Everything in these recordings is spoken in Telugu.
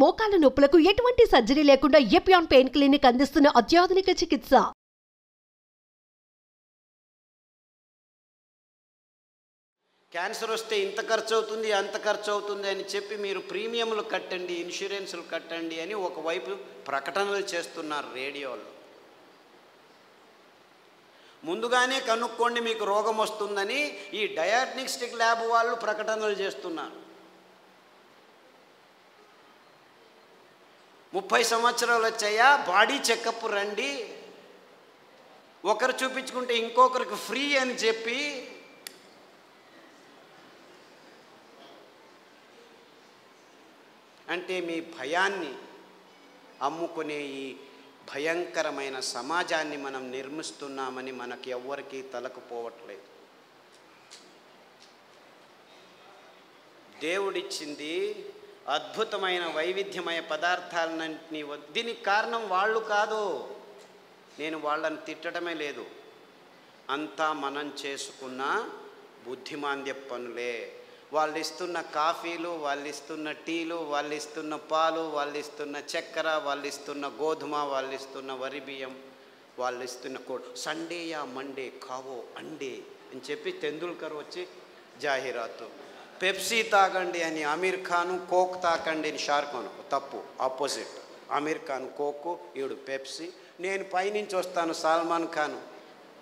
మోకాళ్ల నొప్పులకు ఎటువంటి సర్జరీ లేకుండా ఎపియాన్ పెయిన్ క్లినిక్ అందిస్తున్న అత్యాధునిక చికిత్స. క్యాన్సర్ వస్తే ఇంత ఖర్చు అవుతుంది అంత ఖర్చు అవుతుంది అని చెప్పి మీరు ప్రీమియంలు కట్టండి, ఇన్సూరెన్సులు కట్టండి అని ఒకవైపు ప్రకటనలు చేస్తున్నారు రేడియోలో. ముందుగానే కనుక్కోండి మీకు రోగం వస్తుందని ఈ డయాగ్నోస్టిక్ ల్యాబ్ వాళ్ళు ప్రకటనలు చేస్తున్నారు. 30 సంవత్సరాలు వచ్చాయా, బాడీ చెకప్ రండి, ఒకరు చూపించుకుంటే ఇంకొకరికి ఫ్రీ అని చెప్పి అంటే మీ భయాన్ని అమ్ముకునే ఈ భయంకరమైన సమాజాన్ని మనం నిర్మిస్తున్నామని మనకి ఎవ్వరికీ తలకపోవట్లేదు. దేవుడిచ్చింది అద్భుతమైన వైవిధ్యమయ పదార్థాలన్నింటినీ. దీనికి కారణం వాళ్ళు కాదు, నేను వాళ్ళని తిట్టడమే లేదు, అంతా మనం చేసుకున్న బుద్ధిమాంద్య పనులే. వాళ్ళు ఇస్తున్న కాఫీలు, వాళ్ళు ఇస్తున్న టీలు, వాళ్ళు ఇస్తున్న పాలు, వాళ్ళు ఇస్తున్న చక్కెర, వాళ్ళు ఇస్తున్న గోధుమ, వాళ్ళు ఇస్తున్న వరి బియ్యం, వాళ్ళు ఇస్తున్న సండే యా మండే కావో అండే అని చెప్పి తెందుల్కర్ వచ్చి జాహీరాతు. పెప్సీ తాగండి అని అమీర్ ఖాను, కోక్ తాకండి అని షారుఖ్ ఖాన్. తప్పు, ఆపోజిట్. అమీర్ ఖాన్ కోకు, ఈవిడు పెప్సీ. నేను పైనుంచి వస్తాను సల్మాన్ ఖాన్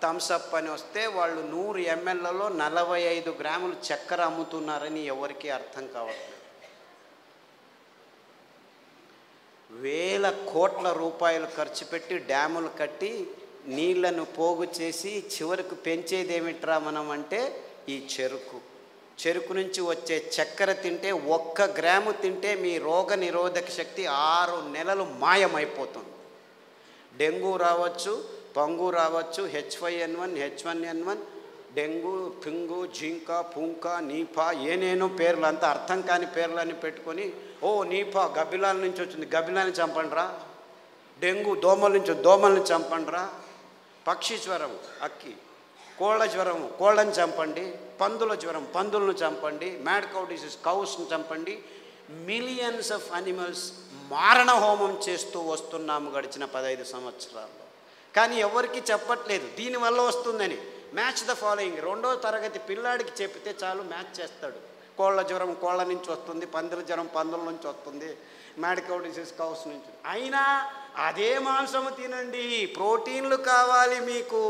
థమ్సప్ అని వస్తే వాళ్ళు 100 mlలో 45 గ్రాములు చక్కెర అమ్ముతున్నారని ఎవరికి అర్థం కావట్లేదు. వేల కోట్ల రూపాయలు ఖర్చు పెట్టి డ్యాములు కట్టి నీళ్లను పోగు చేసి చివరికి పెంచేదేమిట్రా మనం అంటే ఈ చెరుకు నుంచి వచ్చే చక్కెర తింటే 1 గ్రాము తింటే మీ రోగ నిరోధక శక్తి 6 నెలలు మాయమైపోతుంది. డెంగ్యూ రావచ్చు, పంగు రావచ్చు, H5N1, H1N1, డెంగ్యూ, పింగు, జింక, పుంక, నీపా, ఏనేనో పేర్లు, అంతా అర్థం కాని పేర్లని పెట్టుకొని నీపా గబ్బిలాల నుంచి వచ్చింది, గబ్బిలాన్ని చంపండిరా. డెంగ్యూ దోమల నుంచి, దోమల్ని చంపండిరా. పక్షి జ్వరం, అక్కి. కోళ్ళ జ్వరం, కోళ్ళని చంపండి. పందుల జ్వరం, పందులను చంపండి. మ్యాడ్ కౌ డిసీజ్, కౌస్ని చంపండి. మిలియన్స్ ఆఫ్ అనిమల్స్ మారణ హోమం చేస్తూ వస్తున్నాము గడిచిన 15 సంవత్సరాల్లో. కానీ ఎవరికి చెప్పట్లేదు దీనివల్ల వస్తుందని. Match the following. 2వ తరగతి పిల్లాడికి చెప్తే చాలు, మ్యాచ్ చేస్తాడు. కోళ్ళ జ్వరం కోళ్ళ నుంచి వస్తుంది, పందుల జ్వరం పందుల నుంచి వస్తుంది, మ్యాడ్ కౌ డిసీజ్ కౌస్ నుంచి. అయినా అదే మాంసము తినండి, ప్రోటీన్లు కావాలి మీకు.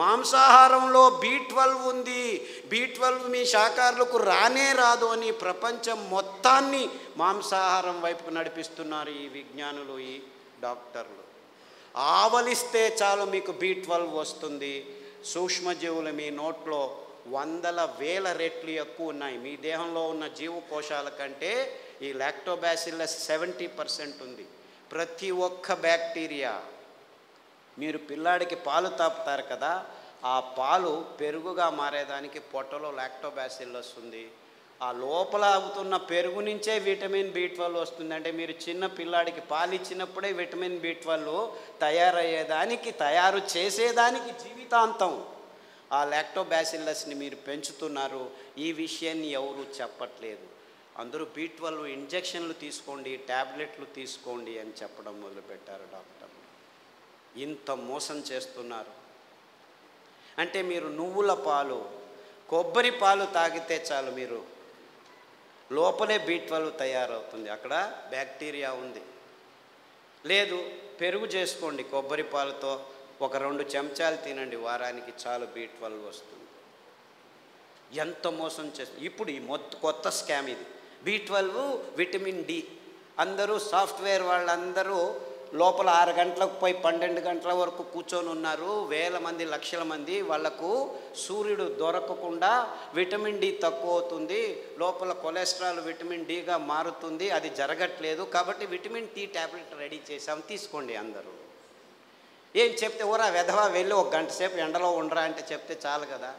మాంసాహారంలో B12 ఉంది, B12 మీ శాకాహారులకు రానే రాదు అని ప్రపంచం మొత్తాన్ని మాంసాహారం వైపుకు నడిపిస్తున్నారు ఈ విజ్ఞానులు, ఈ డాక్టర్లు. ఆవలిస్తే చాలు మీకు B12 వస్తుంది. సూక్ష్మజీవులు మీ నోట్లో 100,000 రెట్లు ఎక్కువ ఉన్నాయి. మీ దేహంలో ఉన్న జీవకోశాల కంటే ఈ లాక్టోబాసిల్లస్ 70% ఉంది. ప్రతి ఒక్క బ్యాక్టీరియా, మీరు పిల్లాడికి పాలు తాపుతారు కదా, ఆ పాలు పెరుగుగా మారేదానికి పొట్టలో లాక్టోబాసిల్లస్ ఉంది. ఆ లోపల అవుతున్న పెరుగు నుంచే విటమిన్ B12 వస్తుంది. అంటే మీరు చిన్న పిల్లాడికి పాలు ఇచ్చినప్పుడే విటమిన్ B12 తయారయ్యేదానికి, తయారు చేసేదానికి జీవితాంతం ఆ లాక్టోబాసిల్లస్ని మీరు పెంచుతున్నారు. ఈ విషయాన్ని ఎవరు చెప్పట్లేదు. అందరూ B12 ఇంజెక్షన్లు తీసుకోండి, ట్యాబ్లెట్లు తీసుకోండి అని చెప్పడం మొదలుపెట్టారు డాక్టర్లు. ఇంత మోసం చేస్తున్నారు. అంటే మీరు నువ్వుల పాలు, కొబ్బరి పాలు తాగితే చాలు, మీరు లోపలే B12 తయారవుతుంది, అక్కడ బ్యాక్టీరియా ఉంది. లేదు, పెరుగు చేసుకోండి కొబ్బరి పాలతో, ఒక 2 చెంచాలు తినండి వారానికి, చాలు B12 వస్తుంది. ఎంత మోసం చేస్తుంది. ఇప్పుడు ఈ కొత్త స్కామ్ ఇది. B12, vitamin D. అందరూ సాఫ్ట్వేర్ వాళ్ళందరూ లోపల 6 గంటలకు పోయి 12 గంటల వరకు కూర్చొని ఉన్నారు. వేల మంది, లక్షల మంది. వాళ్లకు సూర్యుడు దొరకకుండా విటమిన్ D తక్కువ అవుతుంది, లోపల కొలెస్ట్రాల్ విటమిన్ Dగా మారుతుంది. అది జరగట్లేదు కాబట్టి విటమిన్ T ట్యాబ్లెట్ రెడీ చేసాం, తీసుకోండి అందరూ. ఏం చెప్తే ఓరా వెధవా వెళ్ళి 1 గంట సేపు ఎండలో ఉండరా అంటే చెప్తే చాలు కదా.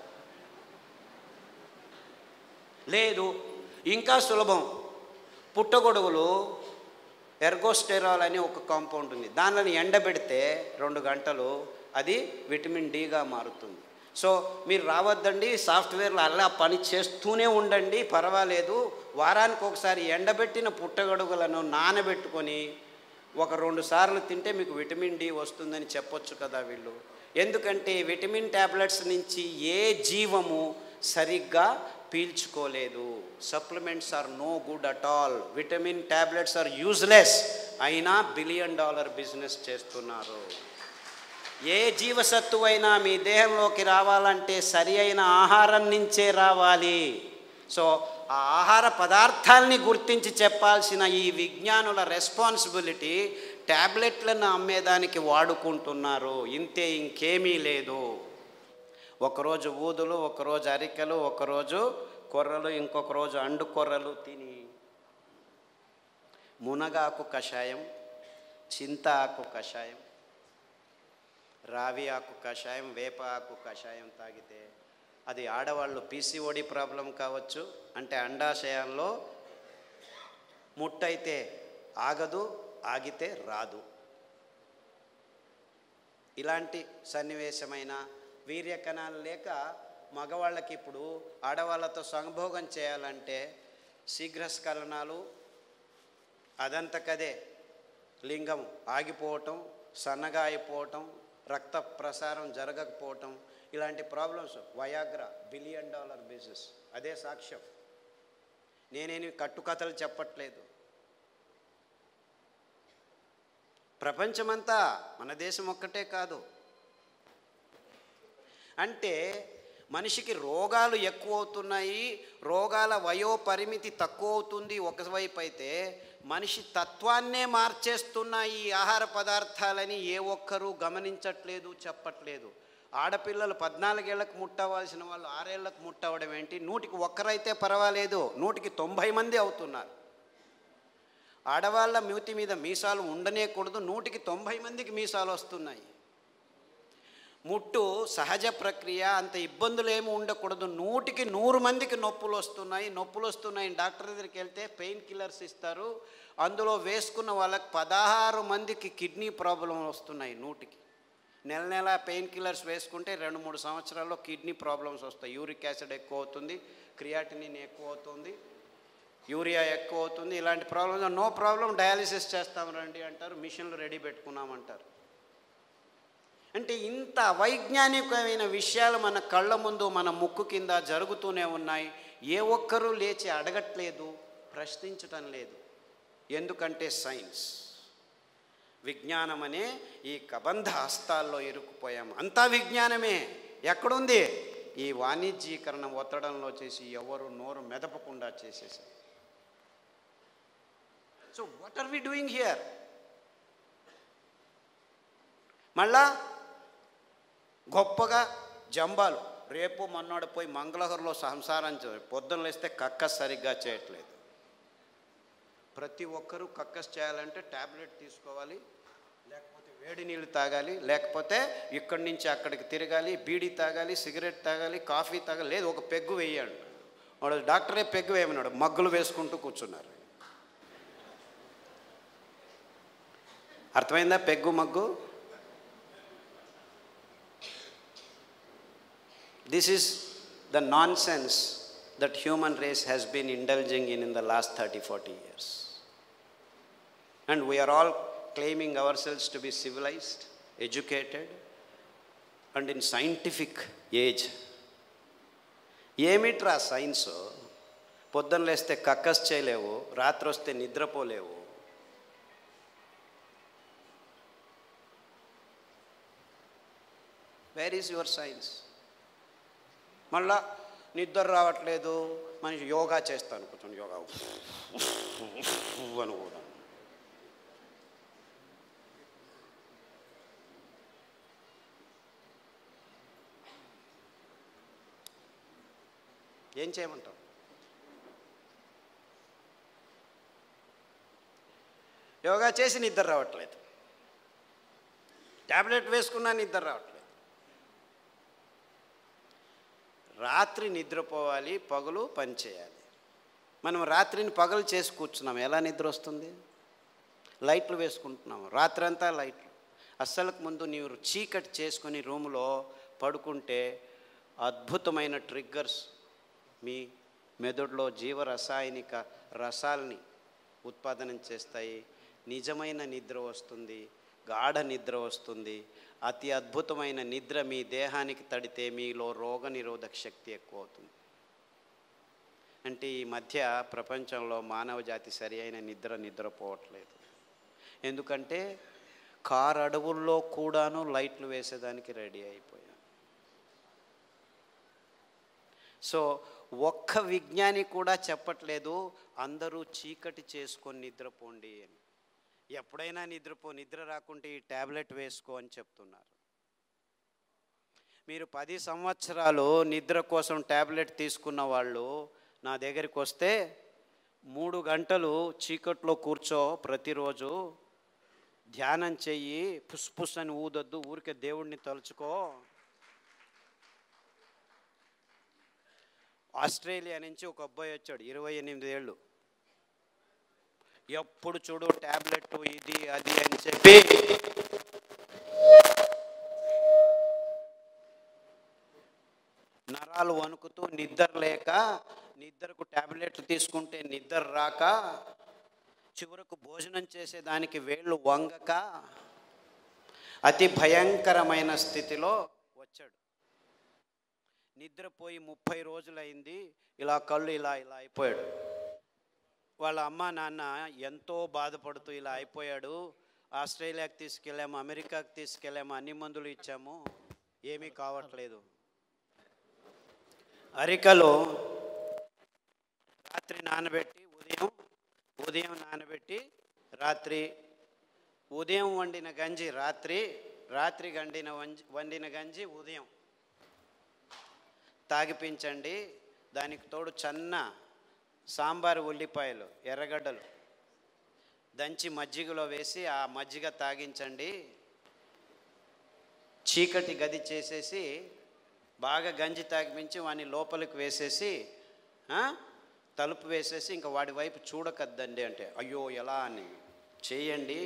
లేదు, ఇంకా సులభం. పుట్టగొడుగులు ఎర్గోస్టెరాల్ అని ఒక కాంపౌండ్ ఉంది, దానిని ఎండబెడితే 2 గంటలు అది విటమిన్ Dగా మారుతుంది. సో మీరు రావద్దండి, సాఫ్ట్వేర్లో అలా పని చేస్తూనే ఉండండి, పర్వాలేదు, వారానికి ఒకసారి ఎండబెట్టిన పుట్టగొడుగులను నానబెట్టుకొని 1-2 సార్లు తింటే మీకు విటమిన్ డి వస్తుందని చెప్పొచ్చు కదా వీళ్ళు. ఎందుకంటే విటమిన్ ట్యాబ్లెట్స్ నుంచి ఏ జీవము సరిగ్గా పీల్చుకోలేదు. Supplements are no good at all. Vitamin tablets are useless. అయినా $1 బిలియన్ బిజినెస్ చేస్తున్నారు. ఏ జీవసత్తువైనా మీ దేహంలోకి రావాలంటే సరి అయిన ఆహారం నుంచే రావాలి. సో ఆ ఆహార పదార్థాలని గుర్తించి చెప్పాల్సిన ఈ విజ్ఞానుల రెస్పాన్సిబిలిటీ ట్యాబ్లెట్లను అమ్మేదానికి వాడుకుంటున్నారు. ఇంతే, ఇంకేమీ లేదు. ఒకరోజు ఊదులు, ఒకరోజు అరికెలు, ఒకరోజు కొర్రలు, ఇంకొక రోజు అండు కొర్రలు తిని మునగాకు కషాయం, చింత ఆకు కషాయం, రావి ఆకు కషాయం, వేప ఆకు కషాయం తాగితే అది ఆడవాళ్ళు పీసీఓడి ప్రాబ్లం కావచ్చు, అంటే అండాశయంలో ముట్టయితే ఆగదు, ఆగితే రాదు. ఇలాంటి సన్నివేశమైన వీర్యకణాలు లేక మగవాళ్ళకి ఇప్పుడు ఆడవాళ్ళతో సంభోగం చేయాలంటే శీఘ్రస్ఖలనాలు, అదంతకదే లింగం ఆగిపోవటం, సన్నగా అయిపోవటం, రక్త ప్రసారం జరగకపోవటం, ఇలాంటి ప్రాబ్లమ్స్. Viagra $1 billion business. అదే సాక్ష్యం. నేనేమి కట్టుకథలు చెప్పట్లేదు. ప్రపంచమంతా, మన దేశం ఒక్కటే కాదు. అంటే మనిషికి రోగాలు ఎక్కువ అవుతున్నాయి, రోగాల వయోపరిమితి తక్కువ అవుతుంది ఒకవైపు అయితే, మనిషి తత్వాన్నే మార్చేస్తున్నాయి ఈ ఆహార పదార్థాలని ఏ ఒక్కరూ గమనించట్లేదు, చెప్పట్లేదు. ఆడపిల్లలు 14 ఏళ్లకు ముట్టవలసిన వాళ్ళు 6 ఏళ్లకు ముట్టవడం ఏంటి? 100కి 1 అయితే పర్వాలేదు, 100కి 90 మంది అవుతున్నారు. ఆడవాళ్ళ మూతి మీద మీసాలు ఉండనేకూడదు, 100కి 90 మందికి మీసాలు వస్తున్నాయి. ముట్టు సహజ ప్రక్రియ, అంత ఇబ్బందులు ఏమి ఉండకూడదు, 100కి 100 మందికి నొప్పులు వస్తున్నాయి. డాక్టర్ దగ్గరికి వెళ్తే పెయిన్ కిల్లర్స్ ఇస్తారు, అందులో వేసుకున్న వాళ్ళకి 16 మందికి కిడ్నీ ప్రాబ్లం వస్తున్నాయి. 100కి నెల పెయిన్ కిల్లర్స్ వేసుకుంటే 2-3 సంవత్సరాల్లో కిడ్నీ ప్రాబ్లమ్స్ వస్తాయి. యూరిక్ యాసిడ్ ఎక్కువ అవుతుంది, క్రియాటినిన్ ఎక్కువ అవుతుంది, యూరియా ఎక్కువ అవుతుంది. ఇలాంటి ప్రాబ్లమ్స్ నో ప్రాబ్లం, డయాలిసిస్ చేస్తాం రండి అంటారు, మిషన్లు రెడీ పెట్టుకున్నామంటారు. అంటే ఇంత వైజ్ఞానికమైన విషయాలు మన కళ్ళ ముందు, మన ముక్కు కింద జరుగుతూనే ఉన్నాయి. ఏ ఒక్కరూ లేచి అడగట్లేదు, ప్రశ్నించటం లేదు. ఎందుకంటే సైన్స్, విజ్ఞానం అనే ఈ కబంధ హస్తాల్లో ఇరుక్కుపోయాం. అంతా విజ్ఞానమే. ఎక్కడుంది? ఈ వాణిజ్యీకరణ ఒత్తడంలో చేసి ఎవరు నోరు మెదపకుండా చేసేసారు. So what are we doing here? మళ్ళా గొప్పగా జంబాలు, రేపు మొన్నాడు పోయి మంగళగిరిలో సంసారం పొద్దున్న లేస్తే కక్కస్ సరిగ్గా చేయట్లేదు. ప్రతి ఒక్కరూ కక్కస్ చేయాలంటే ట్యాబ్లెట్ తీసుకోవాలి, లేకపోతే వేడి నీళ్ళు తాగాలి, లేకపోతే ఇక్కడి నుంచి అక్కడికి తిరగాలి, బీడీ తాగాలి, సిగరెట్ తాగాలి, కాఫీ తాగాలి, లేదు ఒక పెగ్గు వేయండి. వాడు డాక్టరే పెగ్గు వేయమన్నాడు, మగ్గులు వేసుకుంటూ కూర్చున్నారు. అర్థమైందా peg mug? This is the nonsense that human race has been indulging in the last 30-40 years. And we are all claiming ourselves to be civilized, educated, and in scientific age. ఏమిట్రా సైన్స్? పొద్దున్న లేస్తే కక్కస్ చేయలేవు, రాత్రి వస్తే నిద్రపోలేవు. Where is your science? మళ్ళా నిద్ర రావట్లేదు, మనిషి యోగా చేస్తాను, కూర్చొని యోగా అని కూడా. ఏం చేయమంటావు? యోగా చేసి నిద్ర రావట్లేదు, ట్యాబ్లెట్ వేసుకున్నా నిద్ర రావట్లేదు. రాత్రి నిద్రపోవాలి, పగలు పని చేయాలి. మనం రాత్రిని పగలు చేసి కూర్చున్నాం, ఎలా నిద్ర వస్తుంది? లైట్లు వేసుకుంటున్నాము, రాత్రంతా లైట్లు. అస్సలకు ముందు నీవు చీకటి చేసుకొని రూములో పడుకుంటే అద్భుతమైన ట్రిగ్గర్స్ మీ మెదడులో జీవరసాయనిక రసాల్ని ఉత్పాదనం చేస్తాయి. నిజమైన నిద్ర వస్తుంది, గాఢ నిద్ర వస్తుంది. అతి అద్భుతమైన నిద్ర మీ దేహానికి తడితే మీలో రోగనిరోధక శక్తి ఎక్కువ అవుతుంది. అంటే ఈ మధ్య ప్రపంచంలో మానవ జాతి సరి అయిన నిద్రపోవట్లేదు. ఎందుకంటే కారు అడవుల్లో కూడాను లైట్లు వేసేదానికి రెడీ అయిపోయాం. సో ఒక్క విజ్ఞాని కూడా చెప్పట్లేదు అందరూ చీకటి చేసుకొని నిద్రపోండి అని. ఎప్పుడైనా నిద్ర రాకుంటే ఈ ట్యాబ్లెట్ వేసుకో అని చెప్తున్నారు. మీరు 10 సంవత్సరాలు నిద్ర కోసం ట్యాబ్లెట్ తీసుకున్న వాళ్ళు నా దగ్గరికి వస్తే 3 గంటలు చీకట్లో కూర్చో, ప్రతిరోజు ధ్యానం చెయ్యి, పుస్ అని ఊదొద్దు, ఊరికే దేవుడిని తలుచుకో. ఆస్ట్రేలియా నుంచి ఒక అబ్బాయి వచ్చాడు, 28 ఏళ్ళు. ఎప్పుడు చూడు ట్యాబ్లెట్ ఇది అది అని చెప్పి నరాలు వణుకుతూ నిద్ర లేక, నిద్రకు ట్యాబ్లెట్లు తీసుకుంటే నిద్ర రాక, చివరకు భోజనం చేసేదానికి వేళ్ళు వంగక అతి భయంకరమైన స్థితిలో వచ్చాడు. నిద్రపోయి 30 రోజులైంది. ఇలా కళ్ళు ఇలా అయిపోయాడు. వాళ్ళ అమ్మ నాన్న ఎంతో బాధపడుతూ ఇలా అయిపోయాడు, ఆస్ట్రేలియాకి తీసుకెళ్ళాము, అమెరికాకి తీసుకెళ్ళాము, అన్ని మందులు ఇచ్చాము, ఏమీ కావట్లేదు. అరికలో రాత్రి నానబెట్టి ఉదయం నానబెట్టి రాత్రి, ఉదయం వండిన గంజి రాత్రి వండిన గంజి ఉదయం తాగిపించండి. దానికి తోడు చన్న సాంబారు ఉల్లిపాయలు, ఎర్రగడ్డలు దంచి మజ్జిగలో వేసి ఆ మజ్జిగ తాగించండి. చీకటి గది చేసేసి బాగా గంజి తాగిపించి వాడిని లోపలికి వేసేసి తలుపు వేసేసి ఇంకా వాడి వైపు చూడకద్దండి అంటే, అయ్యో ఎలా అని చేయండి.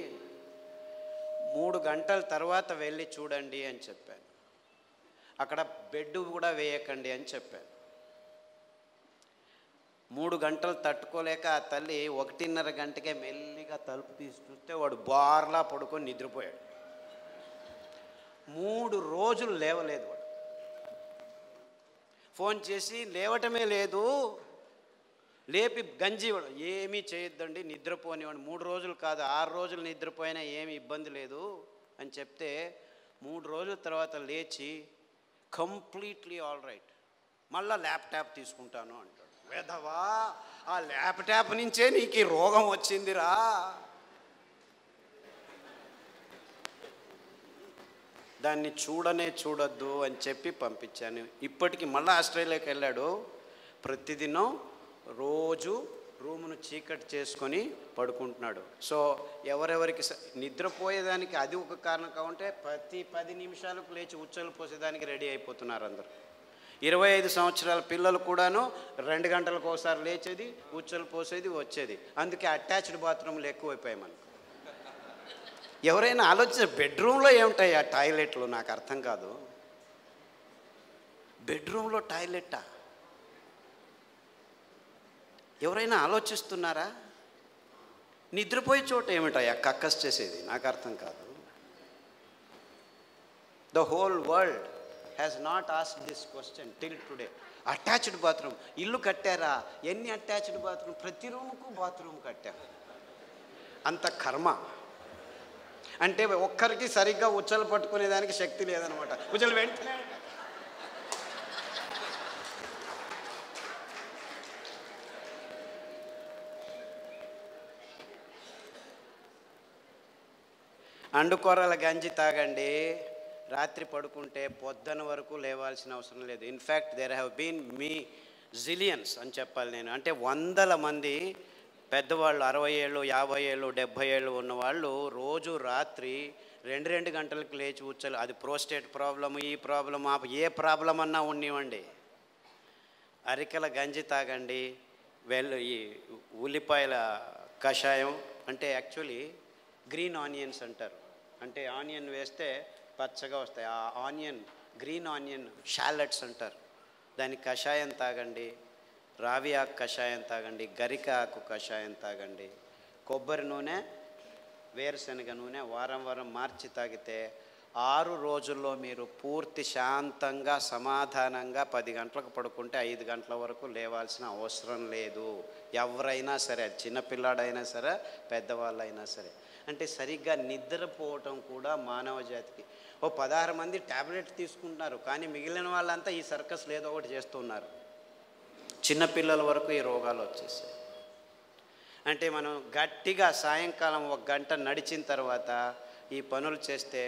3 గంటల తర్వాత వెళ్ళి చూడండి అని చెప్పాను. అక్కడ బెడ్ కూడా వేయకండి అని చెప్పాను. 3 గంటలు తట్టుకోలేక ఆ తల్లి 1:30 గంటకే మెల్లిగా తలుపు తీసి చూస్తే వాడు బార్లా పడుకొని నిద్రపోయాడు. 3 రోజులు లేవలేదు వాడు. ఫోన్ చేసి లేవటమే లేదు, లేపి గంజి ఏమీ చేయొద్దండి, నిద్రపోనివాడు. 3 రోజులు కాదు 6 రోజులు నిద్రపోయినా ఏమీ ఇబ్బంది లేదు అని చెప్తే 3 రోజుల తర్వాత లేచి కంప్లీట్లీ ఆల్ రైట్, మళ్ళీ ల్యాప్టాప్ తీసుకుంటాను అంటాడు. వేదవా, ఆ ల్యాప్టాప్ నుంచే నీకు ఈ రోగం వచ్చిందిరా. దాన్ని చూడొద్దు అని చెప్పి పంపించాను. ఇప్పటికి మళ్ళీ ఆస్ట్రేలియాకి వెళ్ళాడు. ప్రతిదినం రోజు రూమును చీకటి చేసుకొని పడుకుంటున్నాడు. సో ఎవరెవరికి నిద్రపోయేదానికి అది ఒక కారణం కావంటే ప్రతి 10 నిమిషాలకు లేచి ఉచ్చలు పోసేదానికి రెడీ అయిపోతున్నారు అందరు. 25 సంవత్సరాల పిల్లలు కూడాను 2 గంటలకు ఒకసారి లేచేది, ఉచ్చలు పోసేది, వచ్చేది. అందుకే అటాచ్డ్ బాత్రూమ్లు ఎక్కువైపోయాయి మనకు. ఎవరైనా ఆలోచించే బెడ్రూమ్లో ఏముంటాయి ఆ టాయిలెట్లు? నాకు అర్థం కాదు. బెడ్రూమ్లో టాయిలెట్టా? ఎవరైనా ఆలోచిస్తున్నారా? నిద్రపోయే చోట ఏమిటాయా కక్కస్ చేసేది? నాకు అర్థం కాదు. The whole world has not asked this question till today. Attached bathroom ఇల్లు కట్టారా? ఎన్ని అటాచ్డ్ బాత్రూమ్? ప్రతి రూముకు బాత్రూమ్ కట్టారు. అంత కర్మ. అంటే ఒక్కరికి సరిగ్గా ఉచ్చలు పట్టుకునేదానికి శక్తి లేదనమాట. ఉచ్చలు వెంటనే అండుకొరల గంజి తాగండి. రాత్రి పడుకుంటే పొద్దున వరకు లేవాల్సిన అవసరం లేదు. In fact there have been zillions అని చెప్పాలి నేను. అంటే 100 మంది పెద్దవాళ్ళు 60 ఏళ్ళు 50 ఏళ్ళు 70 ఏళ్ళు ఉన్నవాళ్ళు రోజు రాత్రి 2 గంటలకు లేచి ఉచ్చలు, అది ప్రోస్టేట్ ప్రాబ్లము, ఈ ప్రాబ్లమ్, ఏ ప్రాబ్లం అన్నా ఉన్నివ్వండి, అరికెల గంజి తాగండి. ఈ ఉల్లిపాయల కషాయం అంటే యాక్చువల్లీ గ్రీన్ ఆనియన్స్ అంటారు. అంటే ఆనియన్ వేస్తే పచ్చగా వస్తాయి. ఆ ఆనియన్ గ్రీన్ ఆనియన్ షాలెట్స్ అంటారు. దాని కషాయం తాగండి, రావి ఆకు కషాయం తాగండి, గరిక ఆకు కషాయం తాగండి, కొబ్బరి నూనె, వేరుశనగ నూనె వారం వారం మార్చి తాగితే 6 రోజుల్లో మీరు పూర్తి శాంతంగా సమాధానంగా 10 గంటలకు పడుకుంటే 5 గంటల వరకు లేవాల్సిన అవసరం లేదు. ఎవరైనా సరే, చిన్నపిల్లాడైనా సరే, పెద్దవాళ్ళైనా సరే. అంటే సరిగ్గా నిద్రపోవటం కూడా మానవ జాతికి. 16 మంది ట్యాబ్లెట్ తీసుకుంటున్నారు, కానీ మిగిలిన వాళ్ళంతా ఈ సర్కస్లు ఏదో ఒకటి చేస్తున్నారు. చిన్నపిల్లల వరకు ఈ రోగాలు వచ్చేసాయి. అంటే మనం గట్టిగా సాయంకాలం 1 గంట నడిచిన తర్వాత ఈ పనులు చేస్తే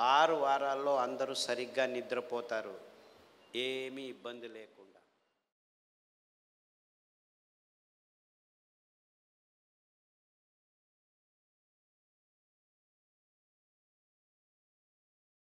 6 వారాల్లో అందరూ సరిగ్గా నిద్రపోతారు, ఏమీ ఇబ్బంది లేకుండా.